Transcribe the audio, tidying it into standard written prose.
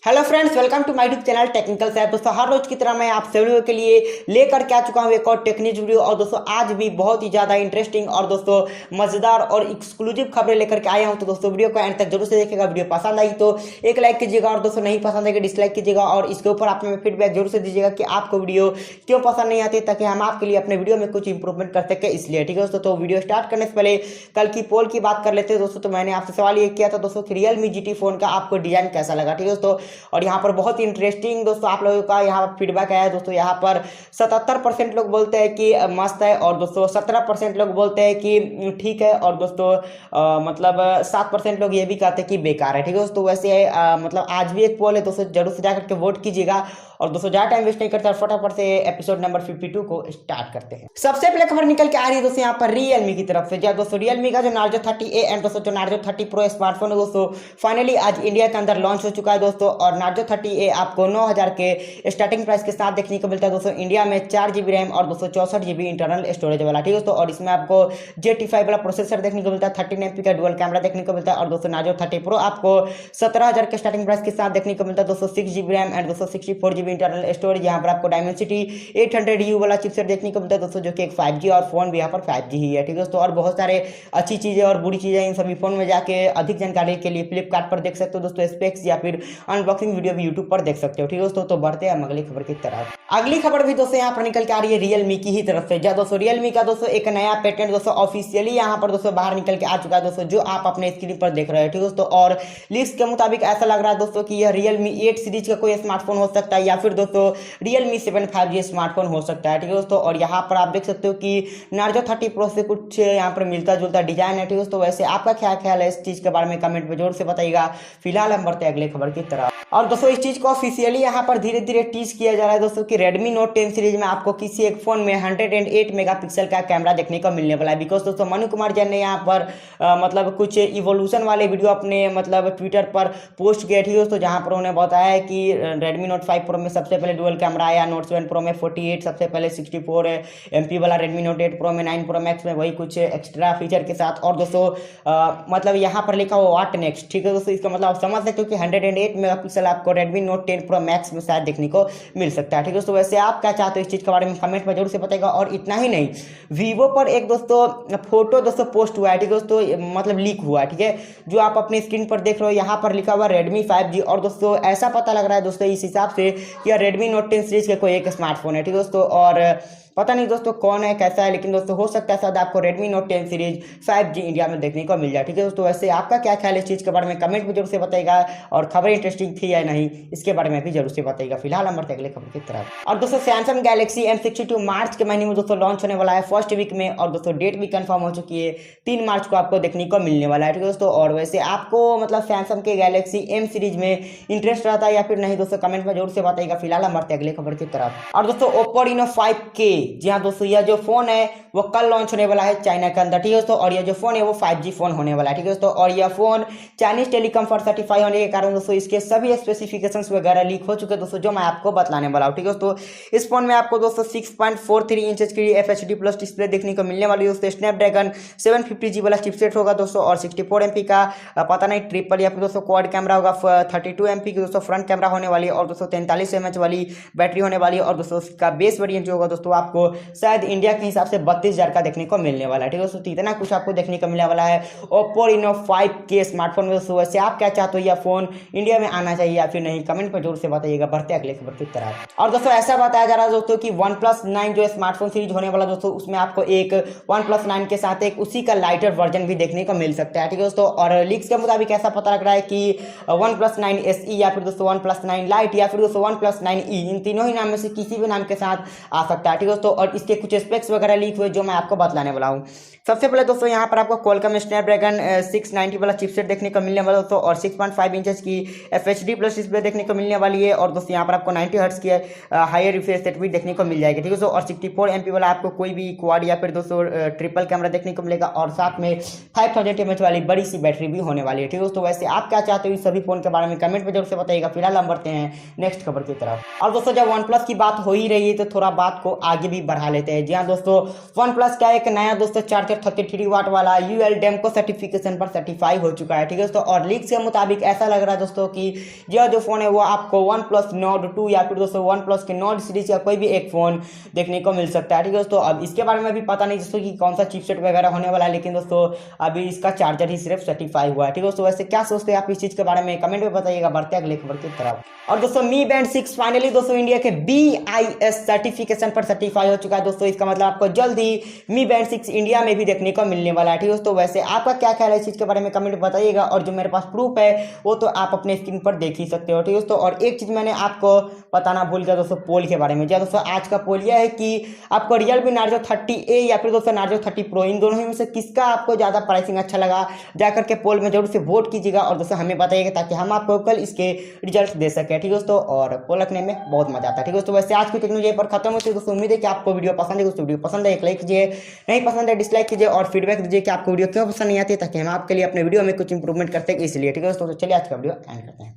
Hello friends, welcome to my YouTube channel technical Saif. दोस्तों हर रोज की तरह मैं आप सभी लोगों के लिए लेकर के आ चुका हूं एक और टेक्निक वीडियो। और दोस्तों आज भी बहुत ही ज्यादा इंटरेस्टिंग और दोस्तों मजेदार और एक्सक्लूसिव खबरें लेकर के आया हूं। तो दोस्तों वीडियो को एंड तक जरूर से देखिएगा। वीडियो पसंद आई तो एक लाइक कीजिएगा और दोस्तों नहीं पसंद आएगा डिसलाइक कीजिएगा। और इसके ऊपर आप हमें फीडबैक जरूर से दीजिएगा कि आपको वीडियो क्यों पसंद नहीं आती, ताकि हम आपके लिए अपने वीडियो में कुछ इंप्रूवमेंट कर सके, इसलिए ठीक है दोस्तों। तो वीडियो स्टार्ट करने से पहले कल की पोल की बात कर लेते हैं दोस्तों। तो मैंने आपसे सवाल ये किया था दोस्तों कि Realme GT फोन का आपको डिजाइन कैसा लगा, ठीक है दोस्तों। और यहाँ पर बहुत इंटरेस्टिंग दोस्तों आप लोगों का यहाँ फीडबैक आया है दोस्तों। यहाँ पर 77% लोग बोलते हैं कि मस्त है, और दोस्तों 17% लोग बोलते हैं कि ठीक है, और दोस्तों मतलब 7% लोग ये भी कहते हैं कि बेकार है, ठीक है दोस्तों। वैसे मतलब आज भी एक पोल है दोस्तों, जरूर से जाकर के वोट कीजिएगा। और दोस्तों ज़्यादा टाइम वेस्ट नहीं करते, फटाफट से एपिसोड नंबर 52 को स्टार्ट करते हैं। सबसे पहले खबर निकल के आ रही है दोस्तों यहाँ पर Realme की तरफ से। दोस्तों Realme का जो Narzo 30A एंड दोस्तों जो Narzo 30 Pro स्मार्टफोन है दोस्तों, फाइनली आज इंडिया के अंदर लॉन्च हो चुका है दोस्तों। और Narzo 30A आपको 9000 के स्टार्टिंग प्राइस के साथ देखने को मिलता है दोस्तों। इंडिया में 4 GB रैम और 264 GB इंटरनल स्टोरेज वाला, ठीक है दोस्तों। और इसमें आपको Z5 वाला प्रोसेसर देखने को मिलता है, 13MP का डुअल कैमरा देखने को मिलता है। और दोस्तों Narzo 30 Pro आपको 17000 के स्टार्टिंग प्राइस के साथ देखने को मिलता है दोस्तों। 6 GB RAM and 264 GB internal storage. यहाँ पर आपको डायमेंसिटी 800U वाला चिपसेट देखने को मिलता है दोस्तों, जो कि एक 5G और फोन भी यहाँ पर 5G ही है, ठीक है दोस्तों। और बहुत सारे अच्छी चीजें और बुरी चीजें इन सभी फोन में जाके अधिक जानकारी के लिए फ्लिपकार्ट पर देख सकते हो दोस्तों। स्पेक्स या फिर अनबॉक्सिंग वीडियो भी यूट्यूब पर देख सकते हो, ठीक है दोस्तों। तो बढ़ते हैं अगली खबर की तरफ। अगली खबर भी दोस्तों यहाँ पर निकल के आ रही है Realme की ही तरफ से। दोस्तों Realme का दोस्तों एक नया पेटेंट दोस्तों ऑफिशियली यहाँ पर दोस्तों बाहर निकल के आ चुका है दोस्तों, जो आप अपने स्क्रीन पर देख रहे हो, ठीक है दोस्तों। और लीक्स के मुताबिक ऐसा लग रहा है दोस्तों कि यह Realme 8 सीरीज का कोई स्मार्टफोन हो सकता है, या फिर दोस्तों Realme 7 5G स्मार्टफोन हो सकता है, ठीक है दोस्तों। और यहाँ पर आप देख सकते हो कि Narzo 30 Pro से कुछ यहाँ पर मिलता जुलता डिजाइन है, ठीक है दोस्तों। वैसे आपका क्या ख्याल है इस चीज के बारे में कमेंट में जोर से बताइएगा। फिलहाल हम बढ़ते हैं अगले खबर की तरफ। और दोस्तों इस चीज को ऑफिशियली यहाँ पर धीरे धीरे टीज किया जा रहा है दोस्तों कि Redmi Note 10 सीरीज में आपको किसी एक फोन में 108 मेगापिक्सल का कैमरा देखने को मिलने वाला है। बिकॉज दोस्तों मनु कुमार जैन ने यहाँ पर मतलब कुछ इवोल्यूशन वाले वीडियो अपने मतलब ट्विटर पर पोस्ट किए, ठीक है दोस्तों। जहाँ पर उन्होंने बताया है कि Redmi Note 5 Pro में सबसे पहले डुअल कैमरा आया, Note 7 Pro में 48, सबसे पहले 64MP वाला Redmi Note 8 Pro में 9 Pro Max में वही कुछ एक्स्ट्रा फीचर के साथ। और दोस्तों मतलब यहाँ पर लिखा हुआ व्हाट नेक्स्ट, ठीक है दोस्तों। इसका मतलब आप समझ सकते हो कि 108 मेगापिक्सल आपको Redmi Note 10 Pro Max में शायद देखने को मिल सकता है, ठीक है दोस्तों। वैसे आप क्या चाहते हो इस चीज के बारे में कमेंट में जरूर से बताइएगा। और इतना ही नहीं, वीवो पर एक दोस्तों फोटो दोस्तों पोस्ट हुआ है, ठीक है दोस्तों, मतलब लीक हुआ है, ठीक है, जो आप अपनी स्क्रीन पर देख रहे हो। यहाँ पर लिखा हुआ Redmi 5G। और दोस्तों ऐसा पता लग रहा है दोस्तों इस हिसाब से कि यह Redmi Note 10 सीरीज का कोई एक स्मार्टफोन है, ठीक है दोस्तों। और पता नहीं दोस्तों कौन है कैसा है, लेकिन दोस्तों हो सकता है शायद आपको Redmi Note 10 series 5G India में देखने को मिल जाए, ठीक है दोस्तों। वैसे आपका क्या ख्याल है इस चीज के बारे में कमेंट में जरूर से बताइएगा। और खबर इंटरेस्टिंग थी या नहीं इसके बारे में भी जरूर से बताइएगा। फिलहाल हम बढ़ते अगले खबर की तरफ। और दोस्तों Samsung Galaxy M62 मार्च के महीने में दोस्तों लॉन्च होने वाला है फर्स्ट वीक में। और दोस्तों डेट भी कंफर्म हो चुकी है, 3 मार्च को आपको देखने को मिलने वाला है, ठीक है दोस्तों। और वैसे आपको मतलब Samsung के Galaxy M सीरीज में इंटरेस्ट रहता है या फिर नहीं दोस्तों, कमेंट में जरूर से बताइएगा। फिलहाल हम बढ़ते अगले खबर की तरफ। और दोस्तों Oppo Reno 5K, जी हाँ दोस्तों, यह जो फोन है वो कल लॉन्च होने वाला है चाइना के अंदर, ठीक है दोस्तों। और यह जो फोन है वो 5G फोन होने वाला है, ठीक है दोस्तों। और यह phone Chinese telecom for certify होने के कारण दोस्तों इसके सभी स्पेसिफिकेशंस वगैरह लीक हो चुके हैं दोस्तों, जो मैं आपको बतलाने वाला हूँ, ठीक है दोस्तों। इस फोन में आपको दोस्तों 6.43 इंच की FHD+ डिस्प्ले देखने को मिलने वाली है दोस्तों। स्नैपड्रैगन 750G वाला चिपसेट होगा दोस्तों। और 64MP का पता नहीं ट्रिपल या फिर दोस्तों क्वाड कैमरा होगा। 32MP की दोस्तों फ्रंट कैमरा होने वाली है। और दोस्तों 43mAh वाली बैटरी होने वाली है। और दोस्तों इसका बेस वेरिएंट जो होगा दोस्तों आपको शायद इंडिया के हिसाब से 32,000 का देखने को मिलने वाला है, ठीक है दोस्तों। इतना कुछ आपको देखने को मिलने वाला है Oppo Reno 5K स्मार्टफोन में दोस्तों। वैसे आप क्या चाहते हो यह फोन इंडिया में आना चाहिए या फिर नहीं, कमेंट पर जरूर से बताइएगा। बढ़ते अगले खबर की तरफ। और दोस्तों ऐसा बताया जा रहा है दोस्तों कि OnePlus 9 जो स्मार्टफोन सीरीज होने वाला दोस्तों, उसमें आपको एक OnePlus 9 के साथ एक उसी का लाइटर वर्जन भी देखने को मिल सकता है, ठीक है दोस्तों। और लीक्स के मुताबिक ऐसा पता लग रहा है कि OnePlus 9 SE या फिर दोस्तों OnePlus 9 Lite या फिर दोस्तों OnePlus 9E, इन तीनों ही नाम में से किसी भी नाम के साथ आ सकता है, ठीक है दोस्तों। और इसके कुछ स्पेक्स वगैरह लीक हुए जो मैं आपको बतलाने वाला हूँ। सबसे पहले दोस्तों यहाँ पर आपको Qualcomm स्नैपड्रैगन 690 वाला चिपसेट देखने को मिलने वाला दोस्तों। और 6.5 इंचेस की FHD+ डिस्प्ले देखने को मिलने वाली है। और दोस्तों यहाँ पर आपको 90 हर्ट्ज की हायर रिफ्रेश रेट भी देखने को मिल जाएगी, ठीक है दोस्तों। और 64MP वाला आपको कोई भी क्वाड या फिर दोस्तों ट्रिपल कैमरा देखने को मिलेगा। और साथ में 5000 mAh वाली बड़ी सी बैटरी भी होने वाली है, ठीक है दोस्तों। वैसे आप क्या चाहते हो इस सभी फोन के बारे में कमेंट में जरूर से बताइएगा। फिलहाल हम बढ़ते हैं नेक्स्ट खबर की तरफ। और दोस्तों जब OnePlus की बात हो ही रही है तो थोड़ा बात को आगे भी भी बढ़ा लेते हैं। जी हाँ दोस्तों, वन प्लस का एक नया दोस्तों चार्जर 33 वाट वाला यूएल डेमको सर्टिफिकेशन पर सर्टिफाई हो चुका है। ठीक है दोस्तों, और लीक्स के मुताबिक ऐसा लग रहा है दोस्तों कि यह जो फोन है वो आपको वन प्लस नोड 2 या फिर दोस्तों वन प्लस के नोड सीरीज का कोई भी एक फोन देखने को मिल सकता है। ठीक है दोस्तों, अब इसके बारे में भी पता नहीं दोस्तों कि कौन सा चिपसेट वगैरह होने वाला है, लेकिन दोस्तों अभी इसका चार्जर ही सिर्फ सर्टिफाई हुआ है। ठीक है दोस्तों, वैसे क्या सोचते हैं आप इस चीज के बारे में कमेंट में बताइएगा। बढ़ते हैं अगले खबर की तरफ। और दोस्तों मी बैंड 6 फाइनली दोस्तों इंडिया के BIS सर्टिफिकेशन पर सर्टिफाई हो चुका है दोस्तों। इसका मतलब आपको जल्द ही मी बैंड 6 इंडिया में भी देखने को मिलने वाला है। ठीक है दोस्तों, वैसे आपका क्या ख्याल है इस चीज के बारे में कमेंट में बताइएगा। और जो मेरे पास प्रूफ है वो तो आप अपने स्क्रीन पर देख ही सकते हो। ठीक है दोस्तों, और एक चीज मैंने आपको बताना भूल गया दोस्तों पोल के बारे में। जी दोस्तों, आज का पोल यह है कि आपको Realme Narzo 30A या फिर दोस्तों Narzo 30 Pro इन दोनों में से किसका आपको ज्यादा प्राइसिंग अच्छा लगा, जाकर के पोल में जरूर से वोट कीजिएगा और दोस्तों हमें बताइएगा ताकि हम आपको कल इसके रिजल्ट दे सके। ठीक है दोस्तों, और पोल रखने में बहुत मजा आता है। ठीक है दोस्तों, वैसे आज की टेक्नोलॉजी पर खत्म होती है दोस्तों। उम्मीद है कि आपको वीडियो पसंद है। दोस्तों वीडियो पसंद है एक लाइक कीजिए, नहीं पसंद है डिसलाइक कीजिए और फीडबैक दीजिए कि आपको वीडियो क्यों पसंद नहीं आती है, ताकि हम आपके लिए अपने वीडियो में कुछ इंप्रूवमेंट करते हैं इसलिए। ठीक है दोस्तों, तो चलिए आज का वीडियो एंड करते हैं।